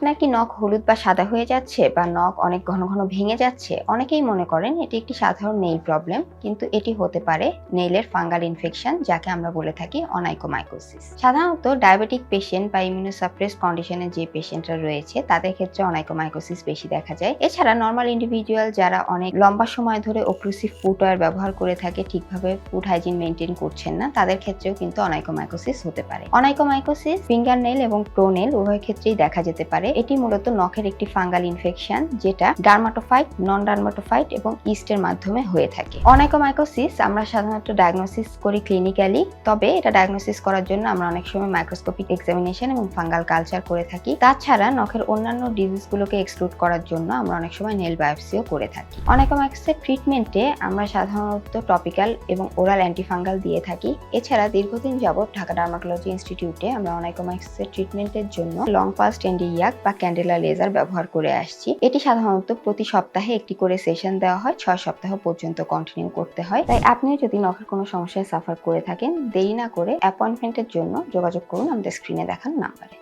আপনার কি নখ হলুদ বা সাদা হয়ে যাচ্ছে বা নখ অনেক ঘন ঘন ভেঙে যাচ্ছে? অনেকেই মনে করেন এটি একটি সাধারণ নেইল প্রবলেম, কিন্তু এটি হতে পারে নেইলের ফাঙ্গাল ইনফেকশন, যাকে আমরা বলে থাকি অনাইকোমাইকোসিস। সাধারণত ডায়াবেটিক পেশেন্ট বা ইমিউনোসাপ্রেস কন্ডিশনে যে পেশেন্টরা রয়েছে তাদের ক্ষেত্রে অনাইকোমাইকোসিস বেশি দেখা যায়। এছাড়া নর্মাল ইন্ডিভিজুয়াল যারা অনেক লম্বা সময় ধরে অক্লুসিভ ফুটওয়্যার ব্যবহার করে থাকে, ঠিকভাবে ফুড হাইজিন মেনটেন করছেন না, তাদের ক্ষেত্রেও কিন্তু অনাইকোমাইকোসিস হতে পারে। অনাইকোমাইকোসিস ফিঙ্গার নেইল এবং টো নেইল উভয় ক্ষেত্রেই দেখা যেতে পারে। এটি মূলত নখের একটি ফাঙ্গাল ইনফেকশন, যেটা ডার্মাটোফাইট, নন ডার্মাটোফাইট এবং ইস্টের মাধ্যমে হয়ে থাকে। অনাইকোমাইকোসিস আমরা সাধারণত ডায়াগনোসিস করি ক্লিনিক্যালি, তবে এটা ডায়াগনোসিস করার জন্য আমরা অনেক সময় মাইক্রোস্কোপিক এক্সামিনেশন এবং ফাঙ্গাল কালচার করে থাকি। তাছাড়া নখের অন্যান্য ডিজিজগুলোকে এক্সক্লুড করার জন্য আমরা অনেক সময় নেল বায়োপসিও করে থাকি। অনাইকোমাইকোসিসের ট্রিটমেন্টে আমরা সাধারণত টপিক্যাল এবং ওরাল অ্যান্টিফাঙ্গাল দিয়ে থাকি। এছাড়া দীর্ঘদিন যাবত ঢাকা ডার্মাটোলজি ইনস্টিটিউটে আমরা অনাইকোমাইকোসিসের ট্রিটমেন্টের জন্য লং পালস টেন্ডিয়াক বা ক্যান্ডেলা লেজার ব্যবহার করে আসছি। এটি সাধারণত প্রতি সপ্তাহে একটি করে সেশন দেওয়া হয়, 6 সপ্তাহ পর্যন্ত কন্টিনিউ করতে হয়। তাই আপনিও যদি নখের কোনো সমস্যায় সাফার করে থাকেন, দেরি না করে অ্যাপয়েন্টমেন্টের জন্য যোগাযোগ করুন আমাদের স্ক্রিনে দেখানো নাম্বারে।